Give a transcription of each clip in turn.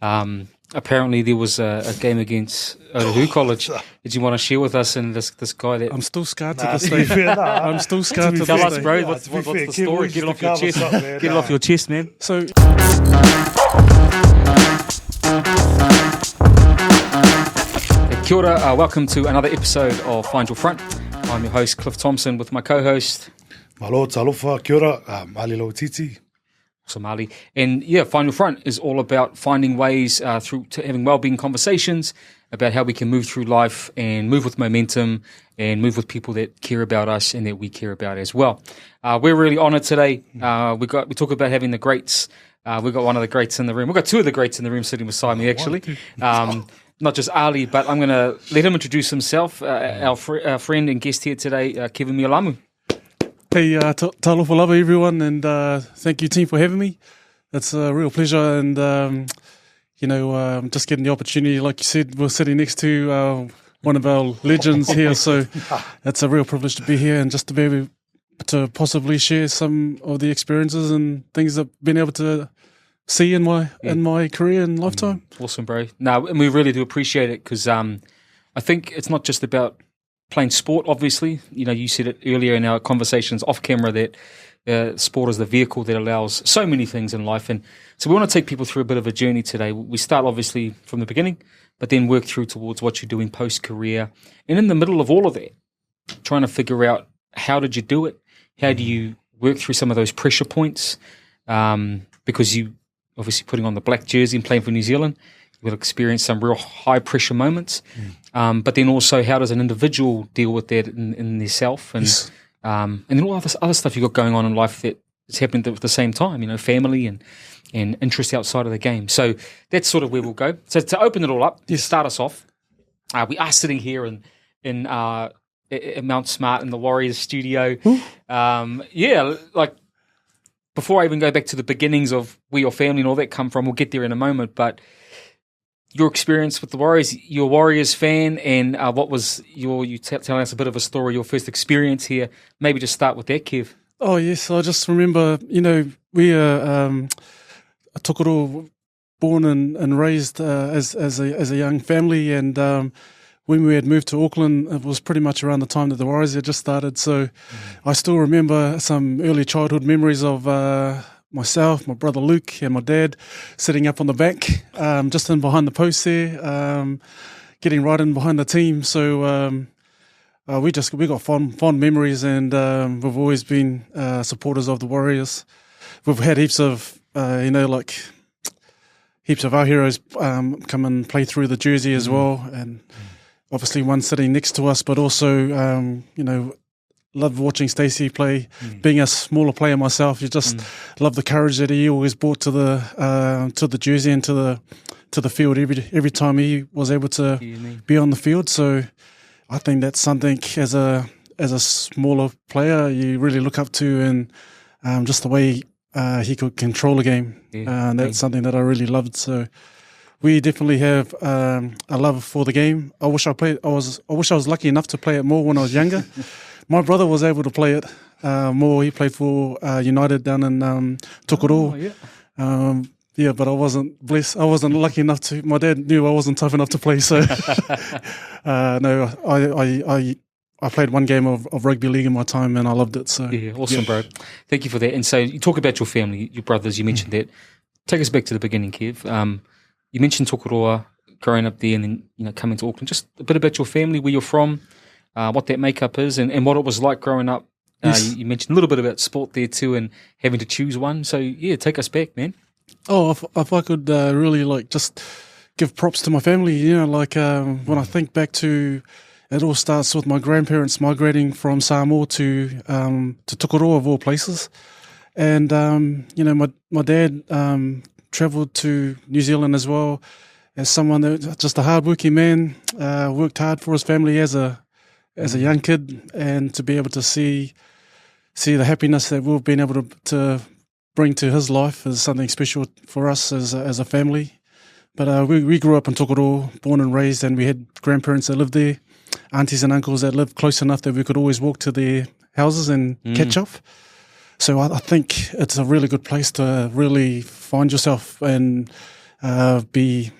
Apparently there was a game against Otahu College. Did you want to share with us and this guy that... I'm still scarred to this day. I'm still scarred to this day. Tell us, bro, what's the story? Get it off your chest. Get it off your chest, man. So... Kia ora, welcome to another episode of Find Your Front. I'm your host, Cliff Thompson, with my co-host... Malo talofa, kia ora, Malilo Titi. Somali. And yeah, Find Your Front is all about finding ways through to having well-being conversations about how we can move through life and move with momentum and move with people that care about us and that we care about as well. We're really honoured today. We talk about having the greats. We've got one of the greats in the room. We've got two of the greats in the room sitting beside me, actually. Not just Ali, but I'm going to let him introduce himself. Our friend and guest here today, Keven Mealamu. Hey, talofa lava everyone, and thank you team for having me. It's a real pleasure, and just getting the opportunity, like you said, we're sitting next to one of our legends here, so it's a real privilege to be here and just to be able to possibly share some of the experiences and things that I've been able to see in my career and lifetime. Awesome, bro. No, and we really do appreciate it because I think it's not just about playing sport, obviously. You know, you said it earlier in our conversations off camera that sport is the vehicle that allows so many things in life. And so we want to take people through a bit of a journey today. We start obviously from the beginning, but then work through towards what you're doing post-career. And in the middle of all of that, trying to figure out how did you do it? How do you work through some of those pressure points? Because you obviously putting on the black jersey and playing for New Zealand, we'll experience some real high pressure moments, but then also how does an individual deal with that in themselves, and then all this other stuff you got going on in life that is happening at the same time, you know, family and interest outside of the game. So that's sort of where we'll go. So to open it all up, to start us off, we are sitting here in Mount Smart in the Warriors studio. Like before I even go back to the beginnings of where your family and all that come from, we'll get there in a moment, but your experience with the Warriors, you're a Warriors fan, and what was telling us a bit of a story, your first experience here. Maybe just start with that, Kev. Oh, yes. I just remember, we are Tokoro, born and raised as a young family, and when we had moved to Auckland, it was pretty much around the time that the Warriors had just started. So I still remember some early childhood memories of myself, my brother Luke, and my dad sitting up on the bank, just in behind the post there, getting right in behind the team. So we got fond memories, and we've always been supporters of the Warriors. We've had heaps of our heroes come and play through the jersey as well, and obviously one sitting next to us, but also love watching Stacey play. Being a smaller player myself, you just love the courage that he always brought to the jersey and to the field every time he was able to be on the field. So I think that's something as a smaller player you really look up to, and just the way he could control a game. That's something that I really loved. So we definitely have a love for the game. I wish I was lucky enough to play it more when I was younger. My brother was able to play it more. He played for United down in Tokoro. But I wasn't blessed. I wasn't lucky enough to. My dad knew I wasn't tough enough to play. So I played one game of rugby league in my time, and I loved it. So awesome, bro. Thank you for that. And so you talk about your family, your brothers. You mentioned that. Take us back to the beginning, Kev. You mentioned Tokoroa, growing up there, and then coming to Auckland. Just a bit about your family, where you're from. What that makeup is and what it was like growing up. You mentioned a little bit about sport there too and having to choose one. So, take us back, man. Oh, if I could really just give props to my family, when I think back to, it all starts with my grandparents migrating from Samoa to Tokoroa of all places. And, my dad travelled to New Zealand as well as someone that just a hard-working man, worked hard for his family as a young kid, and to be able to see the happiness that we've been able to bring to his life is something special for us as a family. But we grew up in Tokoro, born and raised, and we had grandparents that lived there, aunties and uncles that lived close enough that we could always walk to their houses and catch up. So I think it's a really good place to really find yourself and be,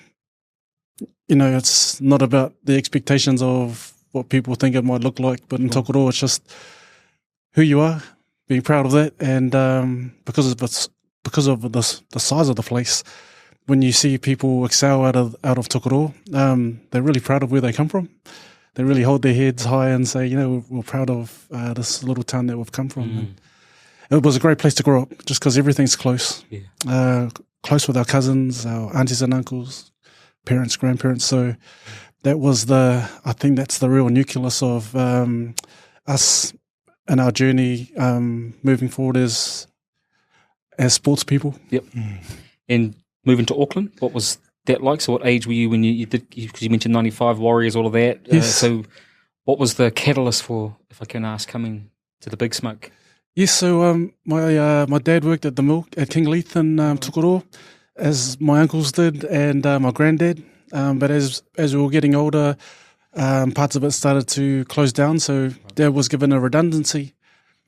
you know, it's not about the expectations of what people think it might look like, but in Tokoro, it's just who you are, being proud of that, and because of the size of the place, when you see people excel out of Tokoro, they're really proud of where they come from. They really hold their heads high and say, you know, we're proud of this little town that we've come from. And it was a great place to grow up, just because everything's close. Yeah. Close with our cousins, our aunties and uncles, parents, grandparents. So that was I think that's the real nucleus of us and our journey moving forward as sports people. Yep. And moving to Auckland, what was that like? So what age were you when you did, because you mentioned 95 Warriors, all of that. Yes. So what was the catalyst for, if I can ask, coming to the Big Smoke? Yes, so my dad worked at the mill at King Leith in Tokoro, as my uncles did, and my granddad. But as we were getting older, parts of it started to close down, so Dad was given a redundancy,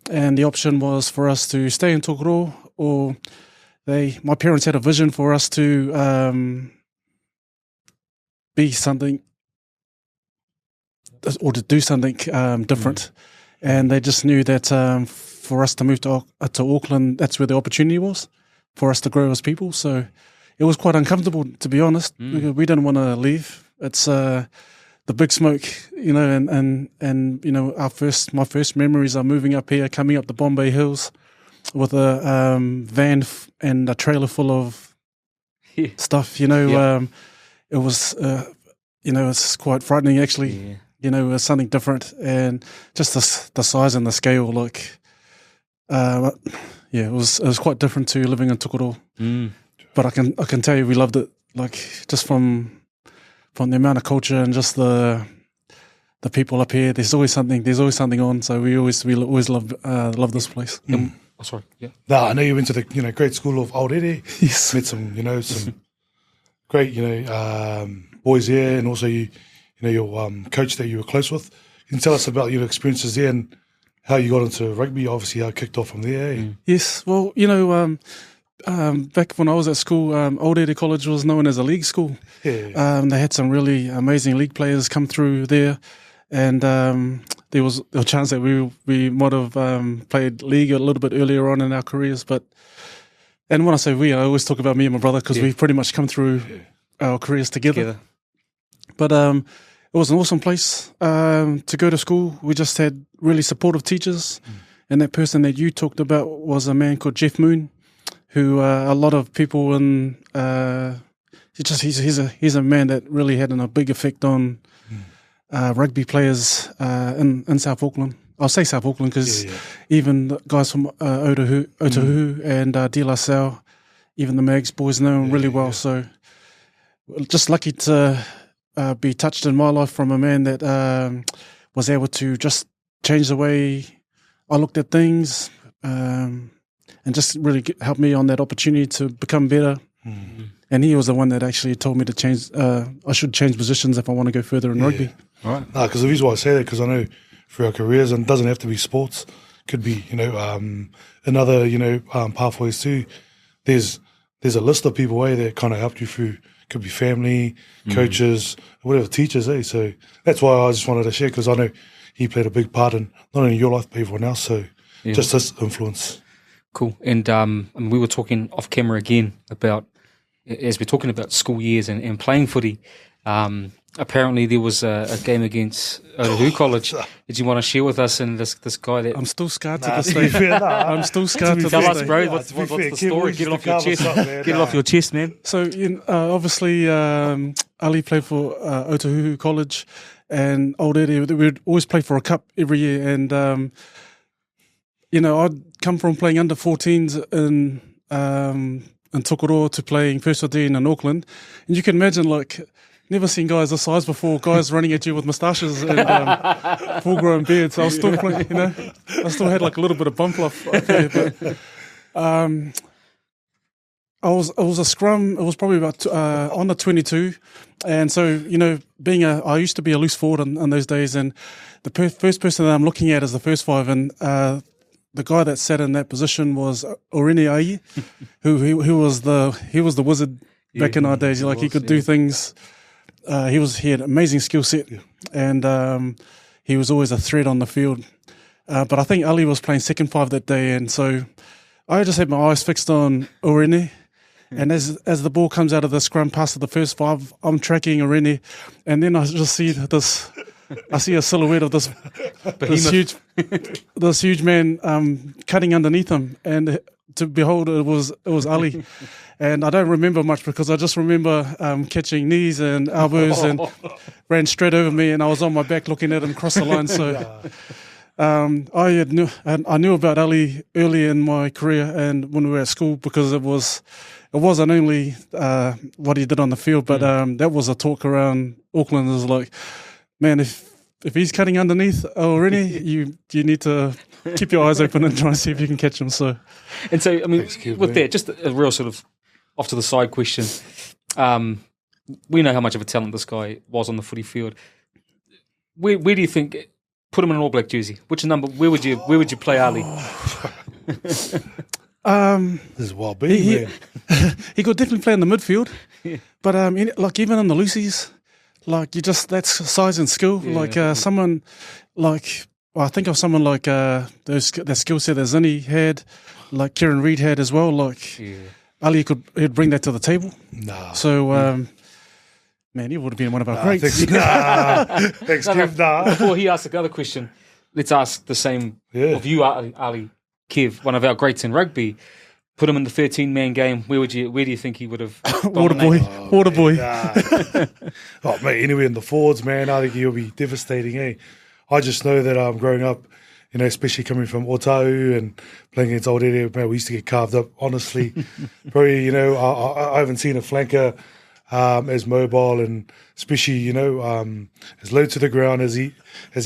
and the option was for us to stay in Tokoro, or my parents had a vision for us to be something, or to do something different, and they just knew that for us to move to Auckland, that's where the opportunity was for us to grow as people. So it was quite uncomfortable, to be honest, because we didn't want to leave. It's the Big Smoke, you know, and you know, my first memories are moving up here, coming up the Bombay Hills with a van and a trailer full of stuff, you know. It was, you know, it's quite frightening, actually. Yeah. You know, it was something different, and just the size and the scale, like, it was quite different to living in Tokoro. But I can tell you, we loved it. Like, just from the amount of culture and just the people up here. There's always something on. So we always love this place. Oh, sorry. Yeah. No, I know you went to the great school of Aorere. Yes. Met some great boys there, and also your coach that you were close with. Can you tell us about your experiences there and how you got into rugby? Obviously, how it kicked off from there. Yes. Well, you know, back when I was at school, Aorere College was known as a league school. Yeah. They had some really amazing league players come through there, and there was a chance that we might have played league a little bit earlier on in our careers. And when I say we, I always talk about me and my brother, because we've pretty much come through our careers together. But it was an awesome place to go to school. We just had really supportive teachers, and that person that you talked about was a man called Jeff Moon, who a lot of people in he's a man that really had a big effect on rugby players in South Auckland. I'll say South Auckland because even the guys from Otahuhu and De La Salle, even the Mags boys know him really well. So just lucky to be touched in my life from a man that was able to just change the way I looked at things, and just really helped me on that opportunity to become better. And he was the one that actually told me to change. I should change positions if I want to go further in rugby. Right. Because the reason why I say that, because I know through our careers, and it doesn't have to be sports, could be another pathways too. There's a list of people that kind of helped you through. Could be family, coaches, whatever, teachers. So that's why I just wanted to share, because I know he played a big part in not only your life but everyone else. So just this influence. Cool. And we were talking off camera again about, as we're talking about school years and playing footy, apparently there was a game against Otahuhu College. Did you want to share with us and this guy that... I'm still scarred to this day. I'm still scarred to this day. Tell us, bro, what's the story? Get it off your chest. Get it off your chest, man. So, obviously, Ali played for Otahuhu College, and Aorere, we'd always play for a cup every year. And, I'd come from playing under 14s in Tokoro to playing first 15 in Auckland. And you can imagine, never seen guys this size before, guys running at you with moustaches and full-grown beards. So I was still playing, I still had a little bit of bump up there. But it was a scrum. It was probably about on the 22. And so, I used to be a loose forward in those days, and the first person that I'm looking at is the first five, and the guy that sat in that position was Orene Ai, who was the wizard back in our days. Like he could do things. He had amazing skill set, and he was always a threat on the field. But I think Ali was playing second five that day, and so I just had my eyes fixed on Orene. And as the ball comes out of the scrum past the first five, I'm tracking Orene, and then I just see this. I see a silhouette of this huge man cutting underneath him, and to behold, it was Ali. And I don't remember much because I just remember catching knees and elbows and ran straight over me, and I was on my back looking at him cross the line. So I knew about Ali early in my career and when we were at school, because it wasn't only what he did on the field, but that was a talk around Auckland. It was like, man, if he's cutting underneath already, you need to keep your eyes open and try and see if you can catch him. So, and so I mean, with that, just a real sort of off to the side question. We know how much of a talent this guy was on the footy field. Where do you think? Put him in an All Black jersey. Which number? Where would you play Ali? This is wild being man. He could definitely play in the midfield, but like even in the loosies, like that's size and skill. Like someone like I think of someone like that skill set that Zinni had, like Kieran Reid had as well. Like Ali he'd bring that to the table. Nah. So. Man, he would have been one of our greats. Thanks, Kev. Before he asks the other question, let's ask the same of you, Ali. Kev, one of our greats in rugby. Put him in the 13-man game. Where do you think he would have? Water boy. Oh, mate, anywhere in the forwards, man. I think he'll be devastating. I just know that growing up, especially coming from Otahu and playing against Old Ere, man, we used to get carved up. Honestly, probably, I haven't seen a flanker as mobile and especially, as low to the ground as he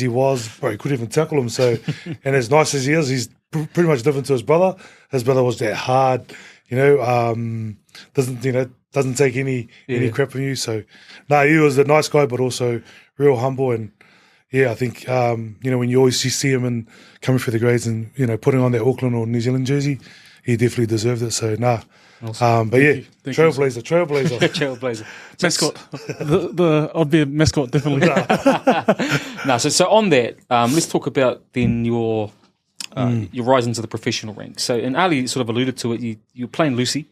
was. Bro, he couldn't even tackle him. So, and as nice as he is, he's pretty much different to his brother. His brother was that hard, doesn't take any crap from you. So, no, he was a nice guy, but also real humble. And I think, when you always see him and coming through the grades and, putting on that Auckland or New Zealand jersey, he definitely deserved it. So, nah. Awesome. But trailblazer. Mascot. I'd be a mascot, definitely. So on that, let's talk about then your rise into the professional ranks. So, and Ali sort of alluded to it, you were playing Lucy,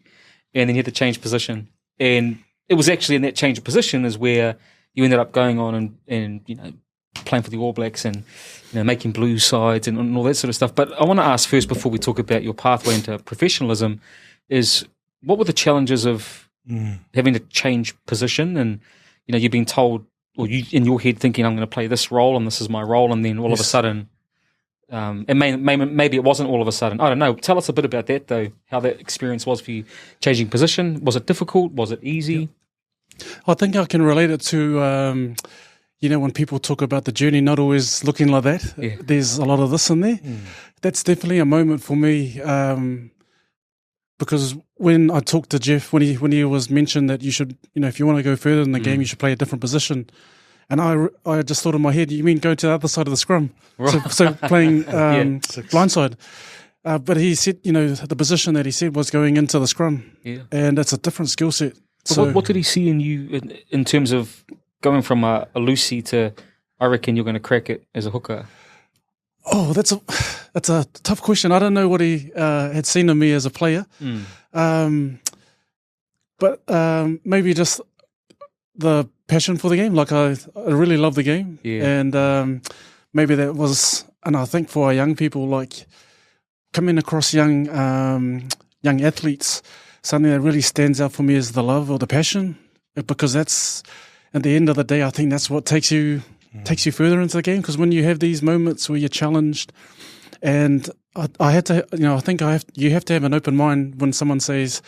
and then you had to change position. And it was actually in that change of position is where you ended up going on and playing for the All Blacks and making blue sides and all that sort of stuff. But I want to ask first, before we talk about your pathway into professionalism, is what were the challenges of having to change position? And you've been told, or you in your head thinking, I'm going to play this role and this is my role, and then all of a sudden, and maybe it wasn't all of a sudden. I don't know. Tell us a bit about that though. How that experience was for you, changing position. Was it difficult? Was it easy? I think I can relate it to. When people talk about the journey not always looking like that, there's a lot of this in there. That's definitely a moment for me, because when I talked to Jeff, when he was mentioned that you should, if you want to go further in the game, you should play a different position. And I just thought in my head, you mean go to the other side of the scrum? Right. So playing blindside. But he said, the position that he said was going into the scrum. Yeah. And that's a different skill set. So what did he see in you in terms of going from a Lucy to, I reckon you're going to crack it as a hooker? Oh, that's a tough question. I don't know what he had seen in me as a player, but maybe just the passion for the game. Like I really love the game, and maybe that was. And I think for our young people, like coming across young athletes, something that really stands out for me is the love or the passion, because that's at the end of the day, I think that's what takes you further into the game. Because when you have these moments where you're challenged, and I had to, I think you have to have an open mind when someone says,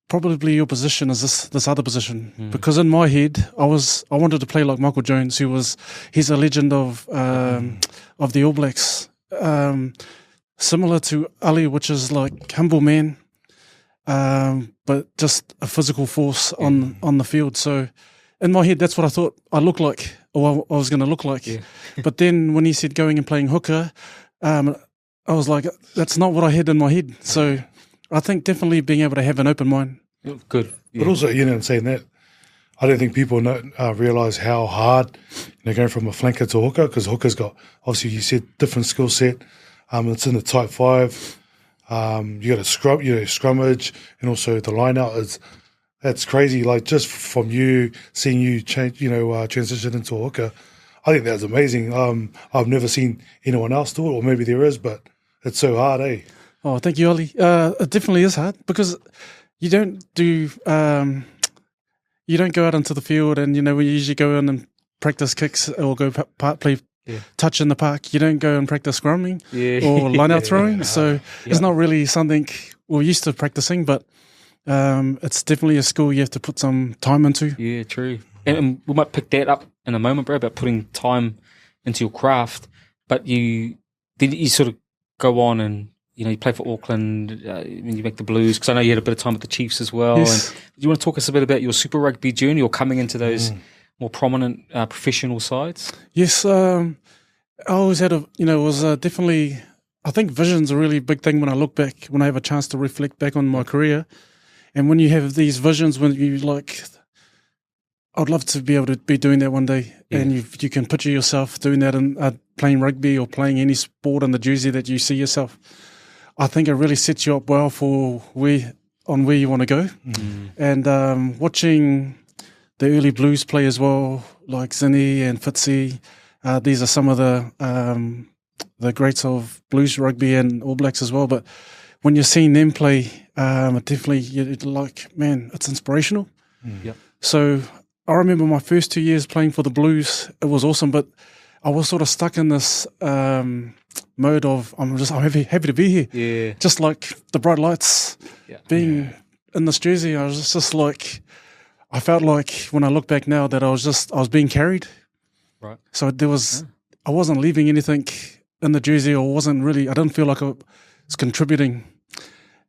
probably your position is this other position. Because in my head, I wanted to play like Michael Jones, he's a legend of the All Blacks, similar to Ali, which is like humble man, but just a physical force on the field. So in my head, that's what I thought I looked like, or I was going to look like. Yeah. But then when he said going and playing hooker, I was like, that's not what I had in my head. So I think definitely being able to have an open mind. Good. Yeah. But also, in saying that, I don't think people realise how hard, going from a flanker to hooker, because hooker's got, obviously you said, different skill set. It's in the tight five. You got to scrummage, and also the line out that's crazy. Like, just from seeing you change, transition into a hooker, I think that's amazing. I've never seen anyone else do it, or maybe there is, but it's so hard, eh? Oh, thank you, Ollie. It definitely is hard because you don't do. You don't go out into the field, and we usually go in and practice kicks or go play touch in the park. You don't go and practice scrumming or line out throwing. So it's not really something we're used to practicing, but it's definitely a skill you have to put some time into. Yeah, true. And we might pick that up in a moment, bro, about putting time into your craft. But you sort of go on and you play for Auckland, and you make the Blues, because I know you had a bit of time with the Chiefs as well. Yes. And do you want to talk us a bit about your Super Rugby journey or coming into those more prominent professional sides? Yes, I always had was definitely, I think vision's a really big thing when I look back, when I have a chance to reflect back on my career. And when you have these visions, when you I'd love to be able to be doing that one day. Yeah. And you can picture yourself doing that and playing rugby or playing any sport in the jersey that you see yourself. I think it really sets you up well for where you want to go. Mm. And watching the early Blues play as well, like Zinni and Fitzy, these are some of the greats of Blues rugby and All Blacks as well. But when you're seeing them play, it definitely, you're like, man, it's inspirational. Mm. Yep. So I remember my first 2 years playing for the Blues. It was awesome, but I was sort of stuck in this mode of I'm happy to be here. Yeah. Just like the bright lights being in this jersey, I was just like, I felt like when I look back now that I was being carried. Right. So I wasn't leaving anything in the jersey, or I didn't feel like I was contributing.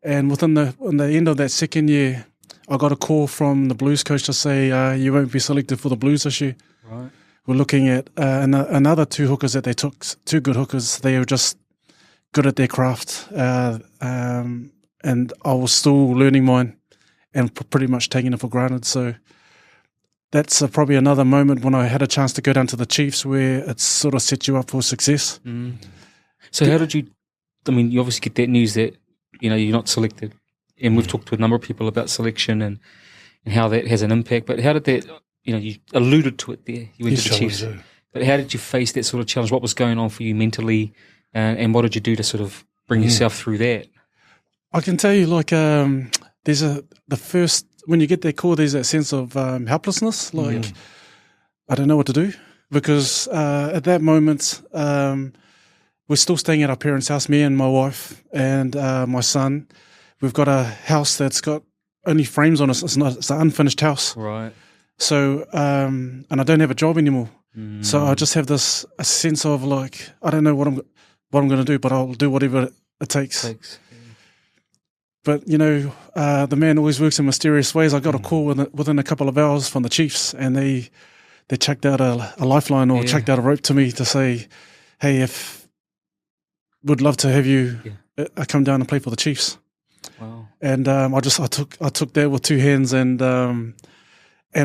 And within the end of that second year, I got a call from the Blues coach to say, you won't be selected for the Blues this year. Right. We're looking at another two hookers that they took, two good hookers. They were just good at their craft. And I was still learning mine and pretty much taking it for granted. So that's probably another moment when I had a chance to go down to the Chiefs where it sort of set you up for success. Mm. So how did you, you obviously get that news that, you're not selected. And we've talked to a number of people about selection and how that has an impact. But how did that, you alluded to it there. You went to the Chiefs. But how did you face that sort of challenge? What was going on for you mentally? And what did you do to sort of bring yourself through that? I can tell you, when you get that call, there's that sense of helplessness. I don't know what to do. Because at that moment, we're still staying at our parents' house, me and my wife and my son. We've got a house that's got only frames on it. It's an unfinished house. Right. So, and I don't have a job anymore. Mm. So I just have a sense of I don't know what I'm going to do, but I'll do whatever it takes. But, the man always works in mysterious ways. I got a call within a couple of hours from the Chiefs, and they chucked out a lifeline or chucked out a rope to me to say, hey, would love to have you come down and play for the Chiefs. Wow. And I took that with two hands, and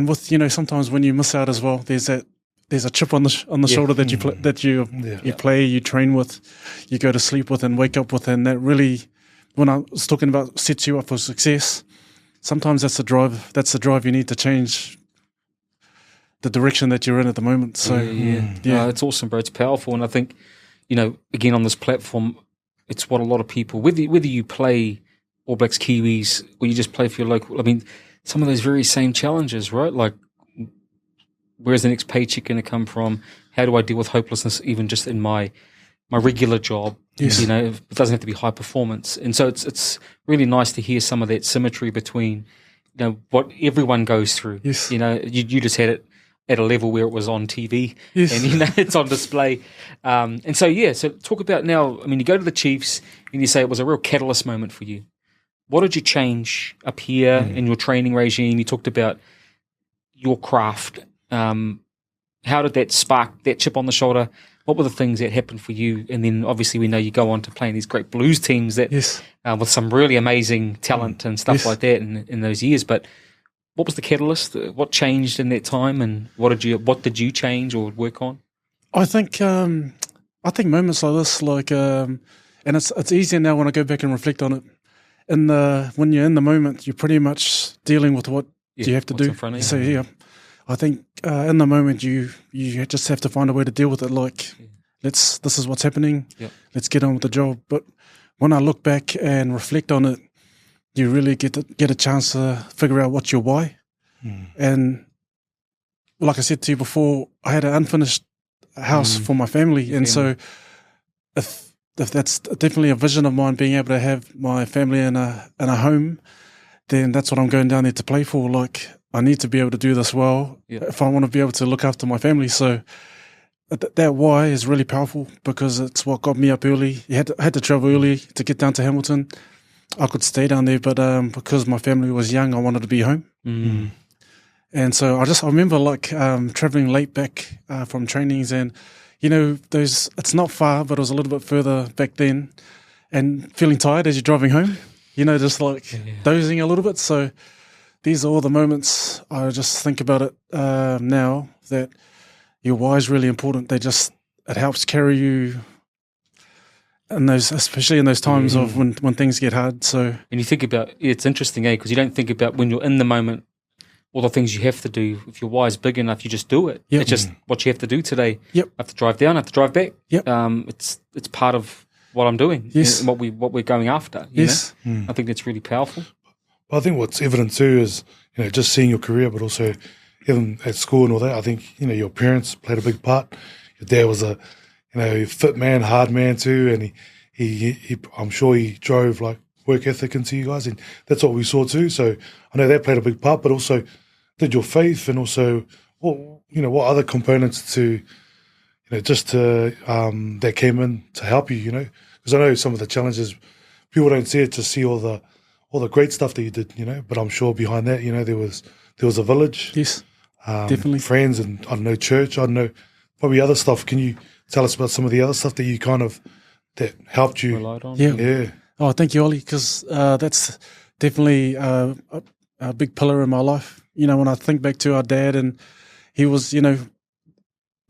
with sometimes when you miss out as well, there's a chip on the shoulder that you play, you train with, you go to sleep with, and wake up with, and that really, when I was talking about sets you up for success, sometimes that's the drive you need to change the direction that you're in at the moment. So No, it's awesome, bro. It's powerful, and I think again on this platform, it's what a lot of people, whether you play All Blacks, Kiwis, or you just play for your local. Some of those very same challenges, right? Like, where's the next paycheck going to come from? How do I deal with hopelessness, even just in my regular job? Yes. It doesn't have to be high performance, and so it's really nice to hear some of that symmetry between what everyone goes through. Yes. You just had it at a level where it was on TV, and it's on display. And so talk about now. You go to the Chiefs, and you say it was a real catalyst moment for you. What did you change up here in your training regime? You talked about your craft. How did that spark that chip on the shoulder? what were the things that happened for you? And then obviously we know you go on to play in these great blues teams that Yes. with some really amazing talent and stuff like that in those years. But what was the catalyst? What changed in that time, and what did you change or work on? I think moments like this, and it's easier now when I go back and reflect on it. When you're in the moment, you're pretty much dealing with what you have to do. In front of you. So yeah, I think in the moment you just have to find a way to deal with it. Like, this is what's happening. Yep. Let's get on with the job. But when I look back and reflect on it, you really get a chance to figure out what's your why. And like I said to you before, I had an unfinished house for my family, and so if that's definitely a vision of mine, being able to have my family in a home, then that's what I'm going down there to play for. Like, I need to be able to do this well if I want to be able to look after my family. So that why is really powerful, because it's what got me up early. I had to travel early to get down to Hamilton. I could stay down there, but because my family was young, I wanted to be home. And so I remember traveling late back from trainings, and it's not far, but it was a little bit further back then, and feeling tired as you're driving home, just dozing a little bit. So these are all the moments I just think about it now, that your why is really important. It helps carry you especially in those times of when things get hard. So, and you think about, it's interesting, because you don't think about when you're in the moment, all the things you have to do. If your why is big enough, you just do it. Yep. It's just what you have to do today. Yep. I have to drive down, I have to drive back. Yep. It's part of what I'm doing. Yes. And what we're going after. Yes. I think that's really powerful. I think what's evident too is, just seeing your career, but also even at school and all that. I think, your parents played a big part. Your dad was a, fit man, hard man too, and he I'm sure he drove work ethic into you guys, and that's what we saw too. So I know that played a big part, but also did your faith, and also what other components to that came in to help you, because I know some of the challenges people don't see it, to see all the great stuff that you did, but I'm sure behind that, there was a village, yes, definitely, friends, and I don't know, church, I don't know, probably other stuff. Can you tell us about some of the other stuff that you that helped you? Relied on. Yeah. Oh, thank you, Ollie, because that's definitely a big pillar in my life. When I think back to our dad, and he was,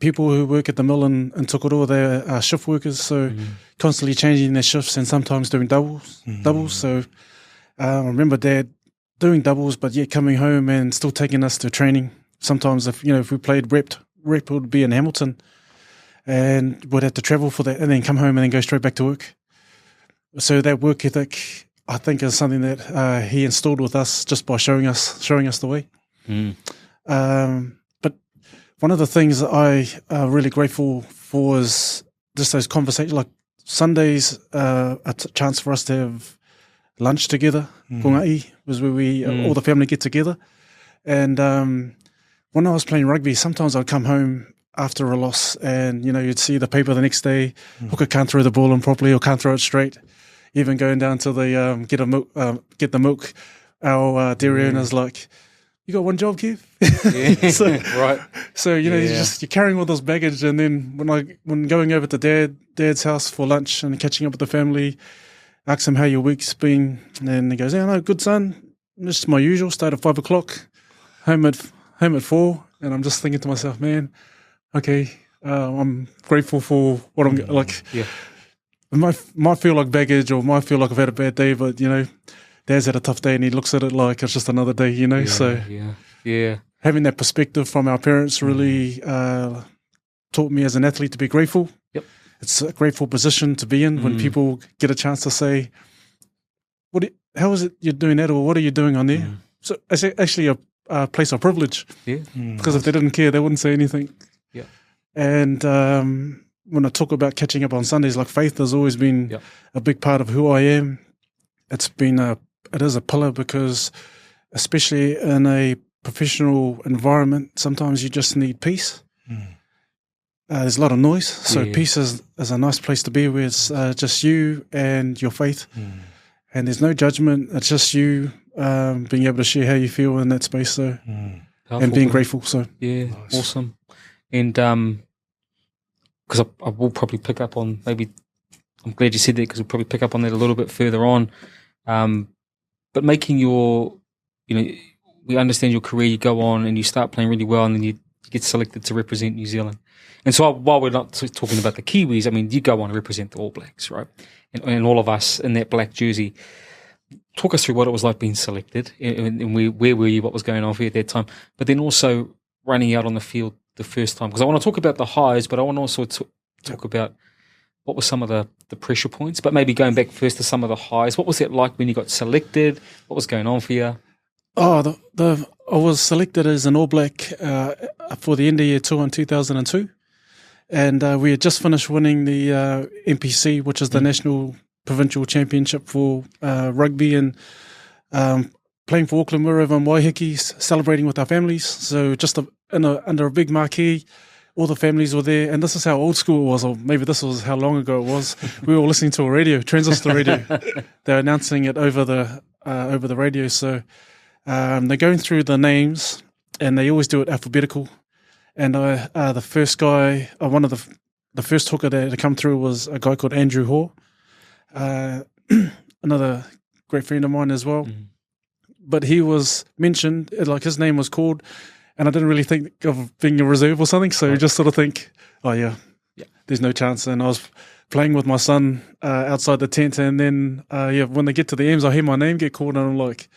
people who work at the mill in Tokoro, they're shift workers, so constantly changing their shifts and sometimes doing doubles. So I remember Dad doing doubles, but yet coming home and still taking us to training. Sometimes if we played rep would be in Hamilton, and we'd have to travel for that, and then come home and then go straight back to work. So that work ethic, I think, is something that he installed with us just by showing us the way. But one of the things that I am really grateful for is just those conversations. Like Sundays, a chance for us to have lunch together. Pungai was where we all the family get together. And when I was playing rugby, sometimes I'd come home after a loss, and you'd see the paper the next day. Hooker can't throw the ball in properly, or can't throw it straight. Even going down to the get the milk, our dairy owner's like, "You got one job, Kev." Right. So you're carrying all this baggage, and then when going over to Dad's house for lunch and catching up with the family, ask him how your week's been, and he goes, "Yeah, no, good son. This is my usual. Start at 5 o'clock, home at 4." And I'm just thinking to myself, man, okay, I'm grateful for what I'm like. Yeah. It might feel like baggage, or might feel like I've had a bad day, but Dad's had a tough day, and he looks at it like it's just another day, So having that perspective from our parents really taught me as an athlete to be grateful. Yep. It's a grateful position to be in when people get a chance to say, how is it you're doing that, or what are you doing on there? So it's actually a place of privilege. Yeah. Because if they didn't care, they wouldn't say anything. Yeah. And when I talk about catching up on Sundays, like faith has always been a big part of who I am. It is a pillar, because especially in a professional environment, sometimes you just need peace. There's a lot of noise, so peace is a nice place to be, where it's just you and your faith, and there's no judgment. It's just you being able to share how you feel in that space, so and being grateful. So nice. Awesome. And because I will probably pick up on maybe. I'm glad you said that because we'll probably pick up on that a little bit further on. But making your, we understand your career. You go on and you start playing really well, and then you get selected to represent New Zealand. And so while we're not talking about the Kiwis, I mean, you go on to represent the All Blacks, right? And all of us in that black jersey. Talk us through what it was like being selected, and where were you, what was going on for you at that time, but then also running out on the field the first time. Because I want to talk about the highs, but I want to also talk about what were some of the pressure points, but maybe going back first to some of the highs. What was it like when you got selected? What was going on for you? Oh, I was selected as an All Black for the end of year tour in 2002. And we had just finished winning the NPC, which is the National Provincial Championship for rugby, and playing for Auckland. We were over in Waiheke celebrating with our families. So just under a big marquee, all the families were there. And this is how old school it was, or maybe this was how long ago it was. We were listening to a radio, transistor radio. They were announcing it over the radio. So they're going through the names, and they always do it alphabetical. And the first guy, one of the first hooker that had come through was a guy called Andrew Hoare, another great friend of mine as well. Mm. But he was mentioned, like his name was called, and I didn't really think of being a reserve or something. So you just sort of think, oh yeah, there's no chance. And I was playing with my son outside the tent, and then when they get to the M's, I hear my name get called, and I'm like.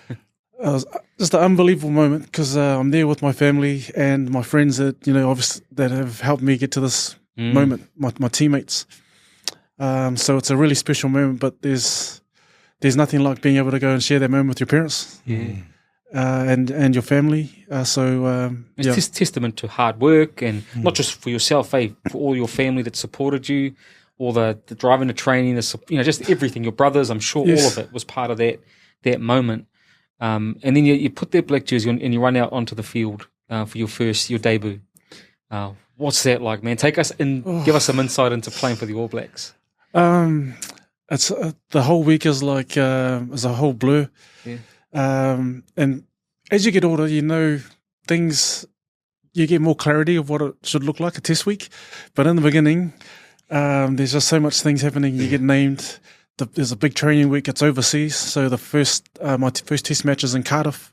It was just an unbelievable moment because I'm there with my family and my friends that, obviously that have helped me get to this moment, my teammates. So it's a really special moment, but there's nothing like being able to go and share that moment with your parents and your family. It's testament to hard work, and not just for yourself, for all your family that supported you, all the driving, the training, just everything. Your brothers, I'm sure all of it was part of that moment. And then you put that black jersey on and you run out onto the field for your debut. What's that like, man? Take us and give us some insight into playing for the All Blacks. It's the whole week is like is a whole blur. Yeah. And as you get older, things. You get more clarity of what it should look like a test week. But in the beginning, there's just so much things happening. You get named. There's a big training week. It's overseas. So my first test match is in Cardiff,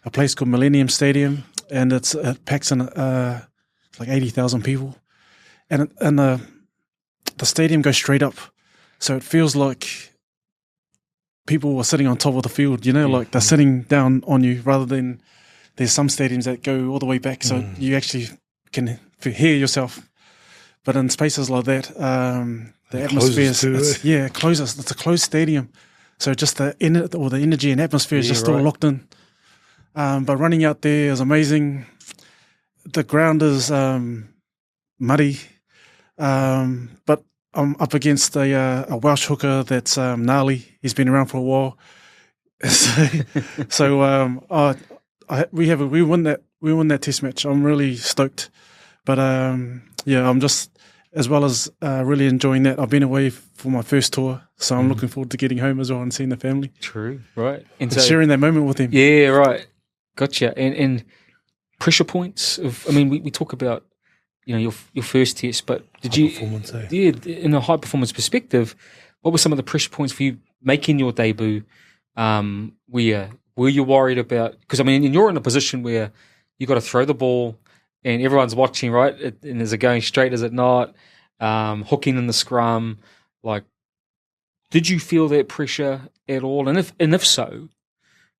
a place called Millennium Stadium, and it packs in like 80,000 people, and the stadium goes straight up, so it feels like people are sitting on top of the field. Like they're sitting down on you, rather than there's some stadiums that go all the way back, so you actually can hear yourself. But in spaces like that, the atmosphere it closes. It's a closed stadium, so just the energy and atmosphere is just all locked in. But running out there is amazing. The ground is muddy, but I'm up against a Welsh hooker that's gnarly. He's been around for a while, we won that test match. I'm really stoked, but I'm just. As well as really enjoying that. I've been away for my first tour, so I'm looking forward to getting home as well and seeing the family. True, right. And sharing that moment with them. Yeah, right. Gotcha. And pressure points. We talk about, your first test, but did you... Performance, eh? Yeah, in a high-performance perspective, what were some of the pressure points for you making your debut? Were you worried about... Because, you're in a position where you got to throw the ball, and everyone's watching, right? And is it going straight? Is it not? Hooking in the scrum. Like, did you feel that pressure at all? And if so,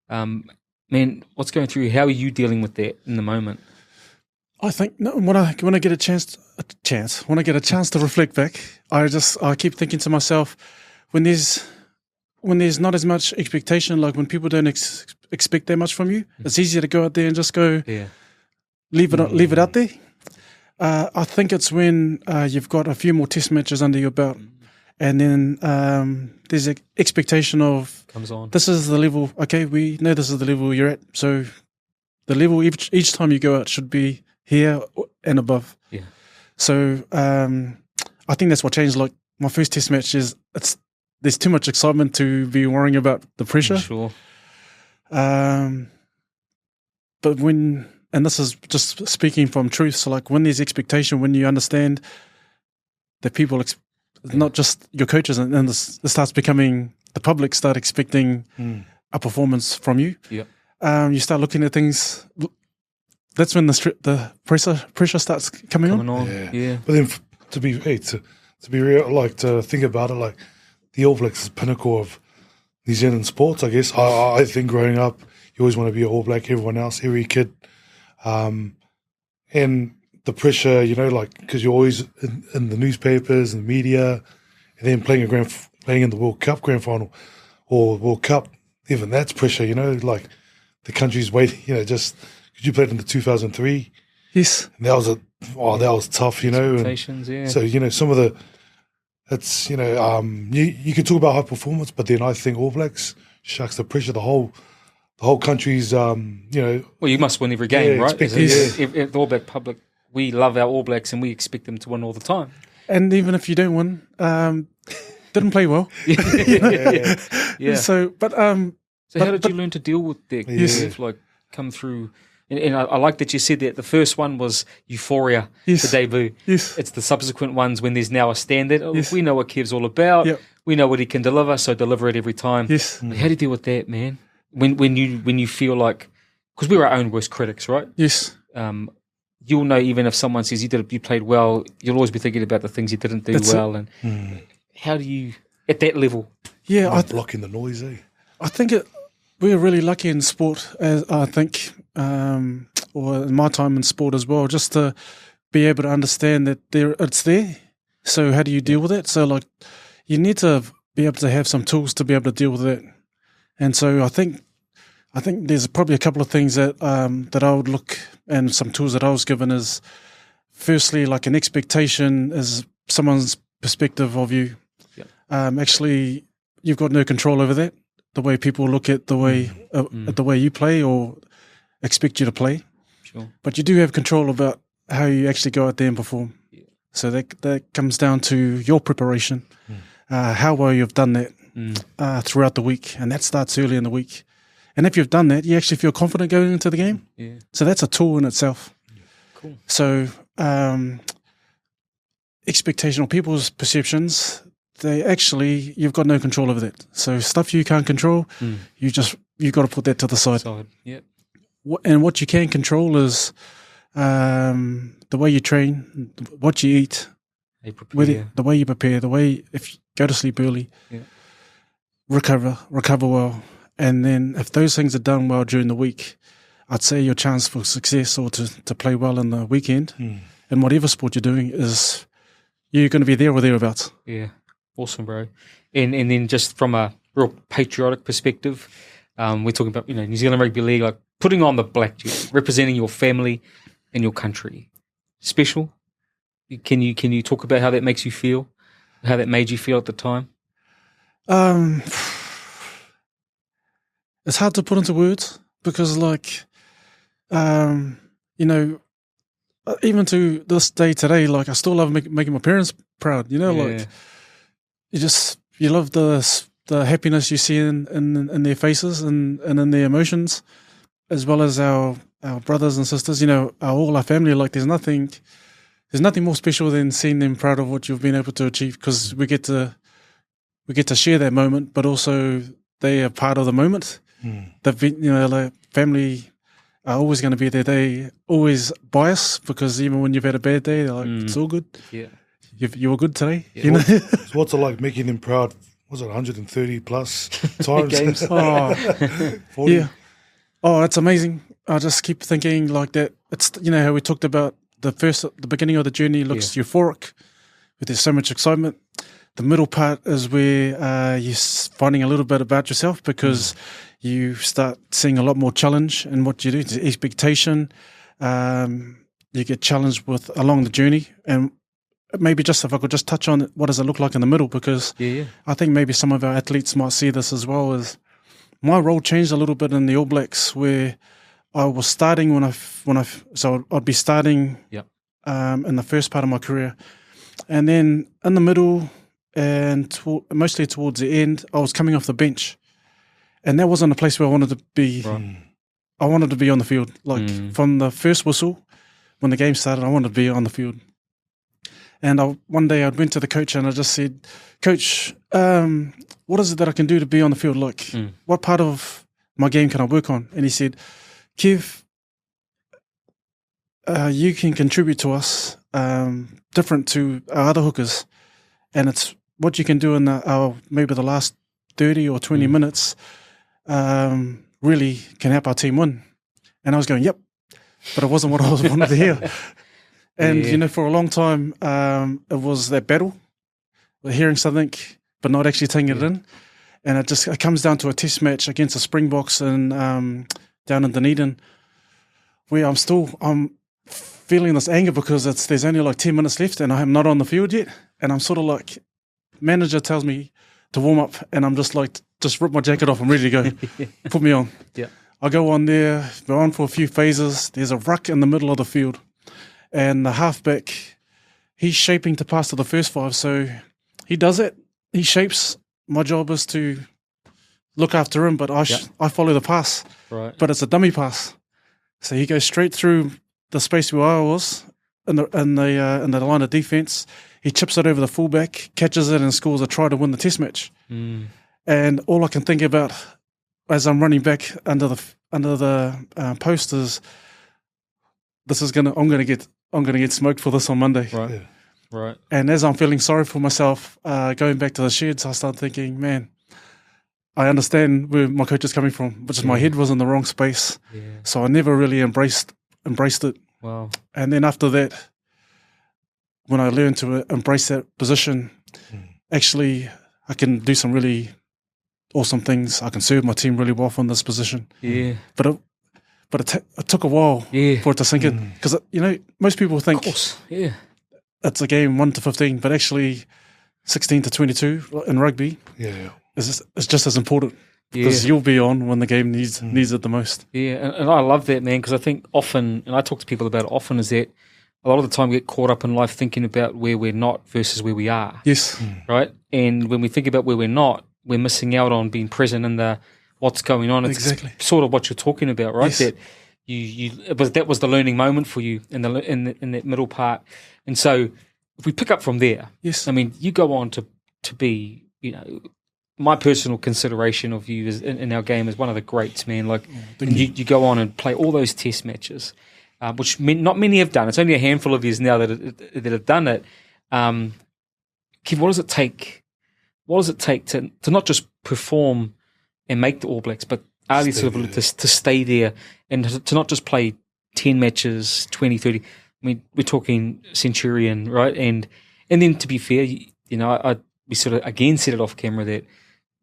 what's going through you? How are you dealing with that in the moment? I think when I get a chance to reflect back, I keep thinking to myself, when there's not as much expectation, like when people don't expect that much from you, it's easier to go out there and just go. Yeah. Leave it out there. I think it's when you've got a few more test matches under your belt, and then there's an expectation of comes on. This is the level. Okay, we know this is the level you're at. So the level each time you go out should be here and above. Yeah. So I think that's what changed. Like my first test match there's too much excitement to be worrying about the pressure. Sure. But when and this is just speaking from truth. So like when there's expectation, when you understand that people, not just your coaches, and this starts becoming the public start expecting a performance from you. Yeah. You start looking at things. That's when the pressure starts coming on. Yeah. But then to be real, like to think about it, like the All Blacks is the pinnacle of New Zealand sports. I guess I think growing up, you always want to be an All Black. Everyone else, every kid, and the pressure, you know, like because you're always in the newspapers and the media, and then playing in the World Cup grand final or World Cup, even that's pressure, you know, like the country's waiting, you know, just because you played in the 2003. Yes. And that was tough, you know. Expectations, yeah. So, you know, some of it's, you know, you can talk about high performance, but then I think All Blacks, shucks, the pressure, the whole country's, you know. Well, you must win every game, right? The All Black public, we love our All Blacks and we expect them to win all the time. And even if you don't win, didn't play well. Yeah. So, So how did you learn to deal with that? Yes. Like come through, and I like that you said that the first one was euphoria, Yes. the debut. Yes. It's the subsequent ones when there's now a standard. Oh, Yes. we know what Kev's all about. Yep. We know what he can deliver, so deliver it every time. Yes. Like, how do you deal with that, man? When you feel like, because we're our own worst critics, right? Yes. You'll know even if someone says you played well, you'll always be thinking about the things you didn't do That's well. And how do you, at that level? Yeah, blocking the noise, eh? I think we're really lucky in sport, as I think, or in my time in sport as well, just to be able to understand that it's there. So how do you deal with it? So like, you need to be able to have some tools to be able to deal with it. And so I think there's probably a couple of things that that I would look, and some tools that I was given is, firstly, like an expectation is someone's perspective of you. Yep. Actually, you've got no control over that. The way people look at the way you play or expect you to play. Sure. But you do have control about how you actually go out there and perform. Yeah. So that comes down to your preparation, how well you've done that throughout the week, and that starts early in the week. And if you've done that, you actually feel confident going into the game. Yeah. So that's a tool in itself. Yeah. Cool. So expectation or people's perceptions, you've got no control over that. So stuff you can't control, you've got to put that to the side. Yep. And what you can control is the way you train, what you eat, the way you prepare, the way if you go to sleep early, recover well. And then if those things are done well during the week, I'd say your chance for success or to play well in the weekend in whatever sport you're doing is you're going to be there or thereabouts. Yeah. Awesome, bro. And then just from a real patriotic perspective, we're talking about, you know, New Zealand Rugby League, like putting on the black jersey, representing your family and your country. Special? Can you talk about how that makes you feel? How that made you feel at the time? It's hard to put into words because, like, you know, even to this day today, like, I still love making my parents proud. You know, like, you love the happiness you see in their faces and in their emotions, as well as our brothers and sisters. You know, all our family. Like, there's nothing more special than seeing them proud of what you've been able to achieve, because we get to share that moment, but also they are part of the moment. You know, like, family are always going to be there. They always bias, because even when you've had a bad day, they're like, it's all good. Yeah, you were good today. Yeah. You know? So what's it like making them proud? Was it 130 plus times? Games. 40? Yeah. Oh, it's amazing. I just keep thinking like that. It's, you know, how we talked about the beginning of the journey looks euphoric, but there's so much excitement. The middle part is where you're finding a little bit about yourself, because you start seeing a lot more challenge in what you do. It's expectation. You get challenged with along the journey. And maybe just if I could just touch on what does it look like in the middle, because I think maybe some of our athletes might see this as well. As my role changed a little bit in the All Blacks, where I was starting so I'd be starting in the first part of my career, and then in the middle and mostly towards the end, I was coming off the bench, and that wasn't a place where I wanted to be. Right. I wanted to be on the field. Like from the first whistle, when the game started, I wanted to be on the field. And one day I went to the coach and I just said, Coach, what is it that I can do to be on the field? Like, what part of my game can I work on? And he said, Kev, you can contribute to us different to our other hookers. And it's what you can do in maybe the last 30 or 20 minutes really can help our team win. And I was going, yep. But it wasn't what I wanted to hear. And, for a long time, it was that battle, hearing something, but not actually taking it in. And it comes down to a test match against the Springboks down in Dunedin, where I'm feeling this anger because there's only like 10 minutes left and I am not on the field yet. And I'm sort of like, manager tells me to warm up and I'm just like, just rip my jacket off, I'm ready to go, put me on. Yeah. I go on there, we're on for a few phases, there's a ruck in the middle of the field. And the halfback, he's shaping to pass to the first five. So he does it. He shapes. My job is to look after him, but I follow the pass. Right. But it's a dummy pass. So he goes straight through the space where I was in the line of defence. He chips it over the fullback, catches it and scores a try to win the test match. And all I can think about as I'm running back under the post is, I'm gonna get smoked for this on Monday. Right. Yeah. Right. And as I'm feeling sorry for myself, going back to the sheds, I start thinking, man, I understand where my coach is coming from, which is my head was in the wrong space. Yeah. So I never really embraced it. Wow. And then after that, when I learned to embrace that position, actually I can do some really awesome things. I can serve my team really well from this position. Yeah. But it took a while for it to sink in. Because, most people think it's a game 1 to 15, but actually 16 to 22 in rugby is just as important. Because you'll be on when the game needs it the most. Yeah, and I love that, man, because I think often, and I talk to people about it often, is that a lot of the time we get caught up in life thinking about where we're not versus where we are. Yes. Right? And when we think about where we're not, we're missing out on being present in the what's going on. It's exactly sort of what you're talking about, right? Yes. That that was the learning moment for you in that middle part. And so if we pick up from there, yes, I mean, you go on to be, my personal consideration of you in our game is one of the greats, man. Like you go on and play all those test matches, which not many have done. It's only a handful of years now that have done it. Kev, what does it take? What does it take to not just perform and make the All Blacks, but to stay there and to not just play 10 matches, 20, 30. I mean, we're talking Centurion, right? And then to be fair, we sort of again said it off camera that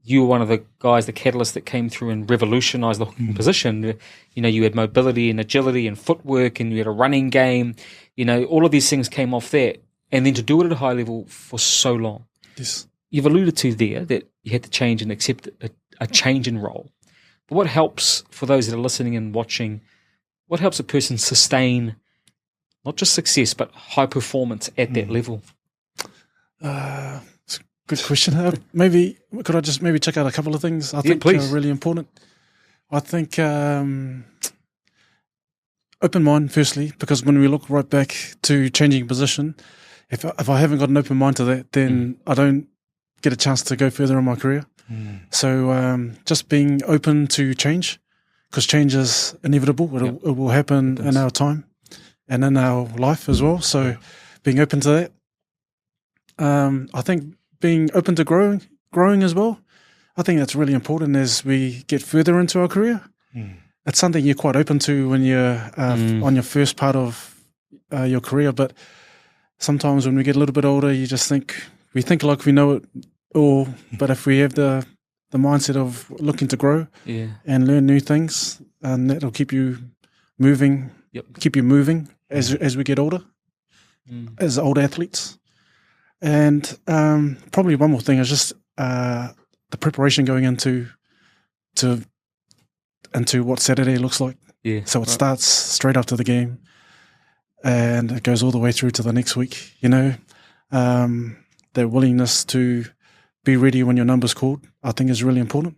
you were one of the guys, the catalyst that came through and revolutionised the hooking position. You had mobility and agility and footwork and you had a running game. All of these things came off that. And then to do it at a high level for so long. Yes. You've alluded to there that you had to change and accept a change in role. But what helps, for those that are listening and watching, what helps a person sustain not just success, but high performance at that level? It's a good question. Maybe could I just check out a couple of things I think are really important? I think open mind, firstly, because when we look right back to changing position, if I haven't got an open mind to that, then I don't get a chance to go further in my career. So just being open to change, because change is inevitable. It will happen in our time and in our life as well. So being open to that. I think being open to growing as well. I think that's really important as we get further into our career. It's something you're quite open to when you're on your first part of your career. But sometimes when we get a little bit older, we think like we know it all. But if we have the mindset of looking to grow and learn new things, and that'll keep you moving, as we get older, as old athletes. And probably one more thing is just the preparation going into what Saturday looks like. Yeah. So it starts straight after the game, and it goes all the way through to the next week. Their willingness to be ready when your number's called, I think, is really important.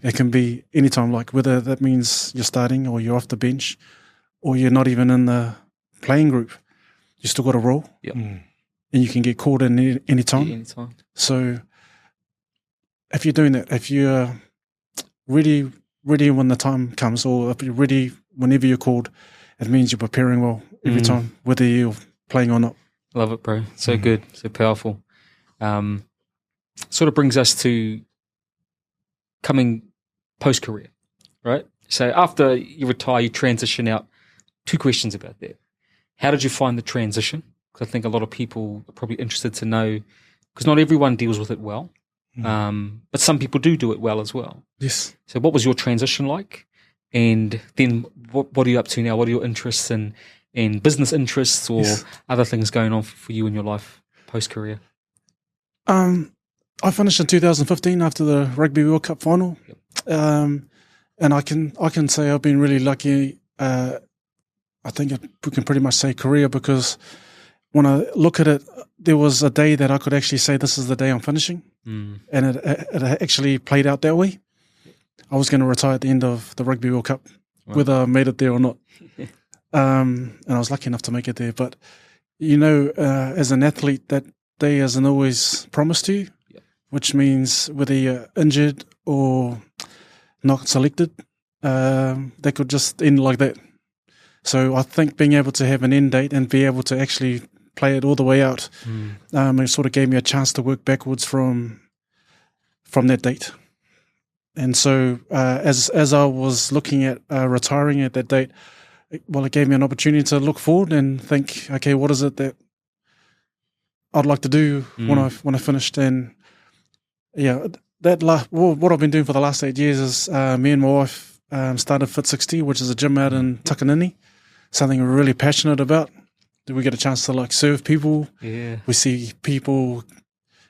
It can be anytime, like whether that means you're starting or you're off the bench or you're not even in the playing group. You still got a role. Yep. And you can get called in any time. Yeah, anytime. So if you're doing that, if you're ready when the time comes, or if you're ready whenever you're called, it means you're preparing well every time, whether you're playing or not. Love it, bro. So good, so powerful. Sort of brings us to coming post-career, right? So after you retire, you transition out. 2 questions about that. How did you find the transition? Because I think a lot of people are probably interested to know, because not everyone deals with it well, but some people do it well as well. Yes. So what was your transition like? And then what are you up to now? What are your interests in business interests or other things going on for you in your life post-career? I finished in 2015 after the Rugby World Cup final. Yep. And I can say I've been really lucky. I think we can pretty much say career, because when I look at it, there was a day that I could actually say this is the day I'm finishing. And it actually played out that way. I was going to retire at the end of the Rugby World Cup, whether I made it there or not. And I was lucky enough to make it there. But, as an athlete, that day isn't always promised to you, which means whether you're injured or not selected, that could just end like that. So I think being able to have an end date and be able to actually play it all the way out, it sort of gave me a chance to work backwards from that date. And so as I was looking at retiring at that date, it gave me an opportunity to look forward and think, okay, what is it that I'd like to do when I finished? And what I've been doing for the last 8 years is me and my wife started Fit 60, which is a gym out in Takanini, something we're really passionate about. We get a chance to serve people. Yeah. We see people.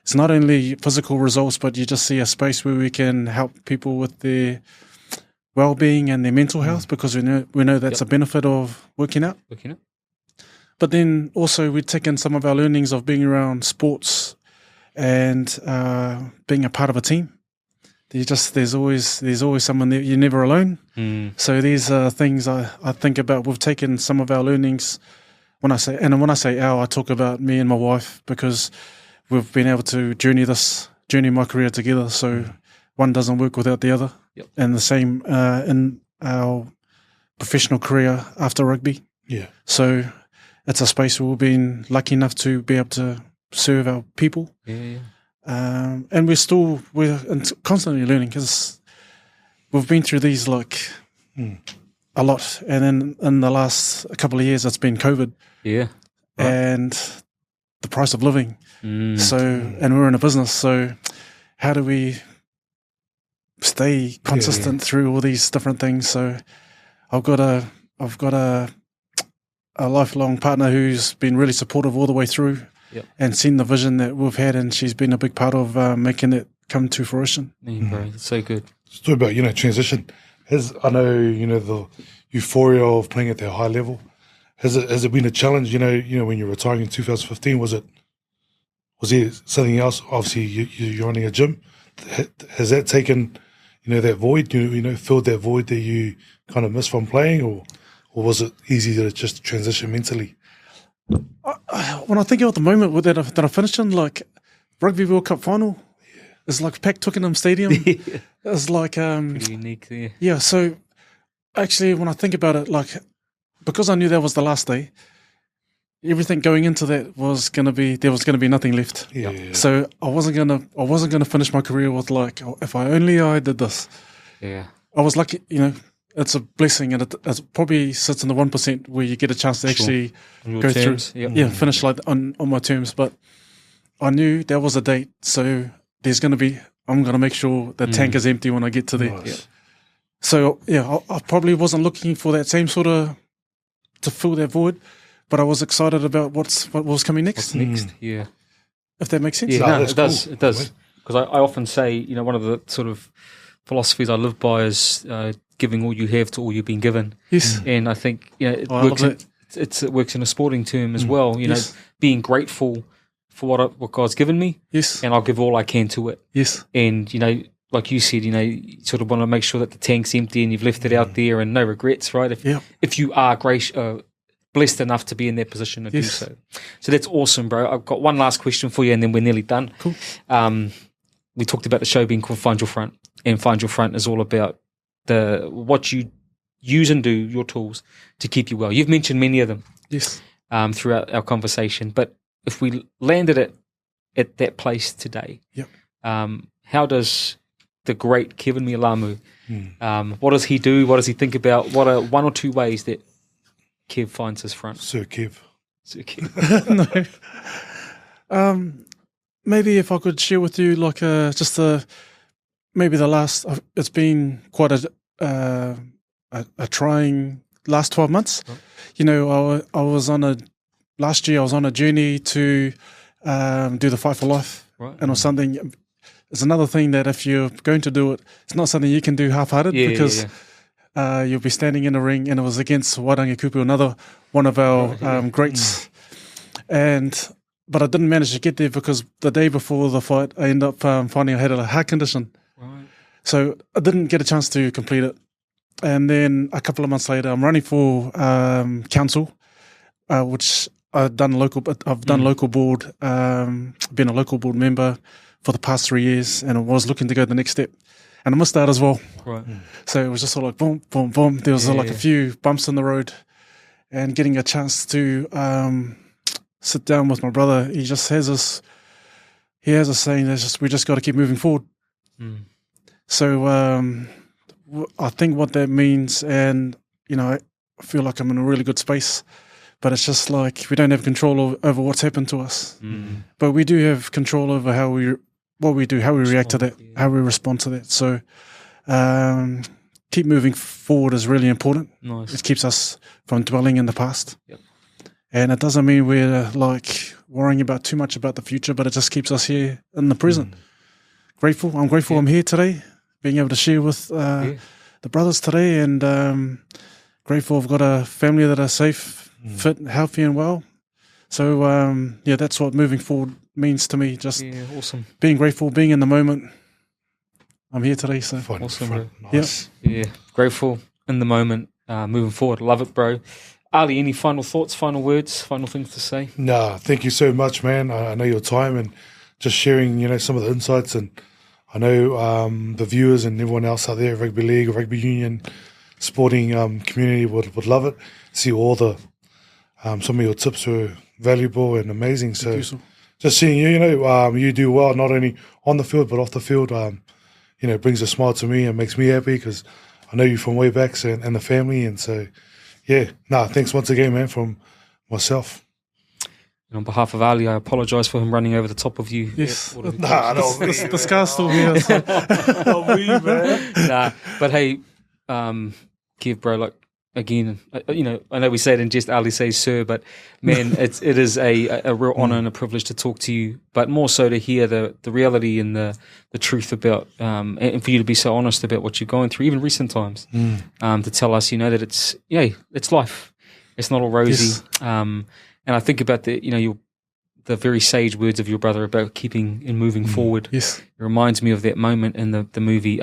It's not only physical results, but you just see a space where we can help people with their well-being and their mental health, because we know that's a benefit of working out. But then also we take in some of our learnings of being around sports and being a part of a team. There's always someone there. You're never alone. So these are things I think about. We've taken some of our learnings. When I say our, I talk about me and my wife, because we've been able to journey my career together. So one doesn't work without the other. Yep. And the same in our professional career after rugby. Yeah. So it's a space where we've been lucky enough to be able to serve our people. Yeah. And we're constantly learning, because we've been through these a lot. And then in the last couple of years, it's been COVID. Yeah. Right. And the price of living. So, and we're in a business. So how do we stay consistent through all these different things? So I've got a lifelong partner who's been really supportive all the way through. Yep. And seen the vision that we've had, and she's been a big part of making it come to fruition. Bro, that's so good. Let's talk about transition. I know the euphoria of playing at that high level. Has it been a challenge? When you're retiring in 2015, was there something else? Obviously, you're running a gym. Has that taken that void? Filled that void that you kind of missed from playing, or was it easy to just transition mentally? When I think about the moment that I finished in, Rugby World Cup final, it's like packed Twickenham Stadium. It's pretty unique there. Yeah, so actually when I think about it, because I knew that was the last day, everything going into that was gonna be nothing left. Yeah. So I wasn't gonna finish my career with if I did this. Yeah. I was lucky, it's a blessing, and it probably sits in the 1% where you get a chance to actually go terms. Through. Yep. Yeah, finish on my terms. But I knew that was a date, so I'm going to make sure the tank is empty when I get to there. Nice. Yeah. So I probably wasn't looking for that same sort of to fill that void, but I was excited about what was coming next. What's next? Yeah, if that makes sense. Yeah, it does. It does. Because I often say, one of the sort of philosophies I live by is giving all you have to all you've been given. Yes. And I think it works in a sporting term as well. Being grateful for what God's given me. Yes. And I'll give all I can to it. Yes. And like you said, you sort of want to make sure that the tank's empty and you've left it out there and no regrets, right? If you are blessed enough to be in that position to do so. So that's awesome, bro. I've got one last question for you and then we're nearly done. Cool. We talked about the show being called Find Your Front, and Find Your Front is all about what you use and do, your tools, to keep you well. You've mentioned many of them throughout our conversation, but if we landed it at that place today, how does the great Keven Mealamu, what does he do? What does he think about? What are one or two ways that Kev finds his front? Sir Kev. No. Maybe if I could share with you, like, maybe the last. It's been quite a trying last 12 months. Oh. I was last year. I was on a journey to do the Fight for Life, and it was something. It's another thing that if you're going to do it, it's not something you can do half-hearted because you'll be standing in a ring, and it was against Wairangi Kupu, another one of our greats, But I didn't manage to get there because the day before the fight, I ended up finding I had a heart condition. Right. So I didn't get a chance to complete it. And then a couple of months later, I'm running for council, which I've done local board, been a local board member for the past 3 years, and I was looking to go the next step. And I missed that as well. Right. So it was just sort of like boom, boom, boom. There was a few bumps in the road, and getting a chance to sit down with my brother. He just has this. He has a saying that we just got to keep moving forward. So I think what that means, and I feel like I'm in a really good space, but it's just like we don't have control over what's happened to us, but we do have control over what we do, how we react to that, how we respond to that. So keep moving forward is really important. Nice. It keeps us from dwelling in the past. Yep. And it doesn't mean we're like worrying too much about the future, but it just keeps us here in the present. I'm grateful I'm here today, being able to share with the brothers today, and grateful I've got a family that are safe, fit, healthy and well. So that's what moving forward means to me. Just awesome. Being grateful, being in the moment. I'm here today, so awesome, bro. Nice. Yeah, grateful in the moment, moving forward. Love it, bro. Ali, any final thoughts, final words, final things to say? No, thank you so much, man. I know your time and just sharing, some of the insights, and I know the viewers and everyone else out there, rugby league, rugby union, sporting community would love it. See all the some of your tips were valuable and amazing. So just seeing you, you do well not only on the field but off the field. Brings a smile to me and makes me happy because I know you from way back and the family, and so. Yeah, thanks once again, man, from myself. And on behalf of Ali, I apologise for him running over the top of you. Yes. The scar's still here. So. Not me, man. But hey, Kev, bro, again, I know we say it in jest, Ali says sir, but man, it is a real honour and a privilege to talk to you, but more so to hear the reality and the truth about, and for you to be so honest about what you're going through, even recent times, to tell us, that it's life. It's not all rosy. Yes. And I think about the very sage words of your brother about keeping and moving forward. Yes. It reminds me of that moment in the movie,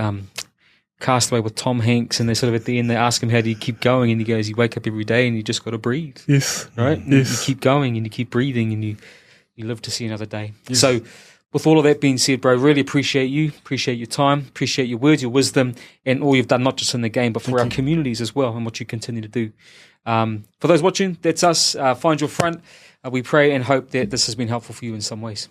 Castaway with Tom Hanks, and they sort of at the end they ask him, how do you keep going, and he goes, you wake up every day and you just got to breathe. Yes. Right. Yes. You keep going and you keep breathing and you live to see another day. Yes. So with all of that being said, bro, really appreciate you, appreciate your time, appreciate your words, your wisdom, and all you've done, not just in the game but for our communities as well, and what you continue to do. For those watching, that's us. Find Your Front. We pray and hope that this has been helpful for you in some ways.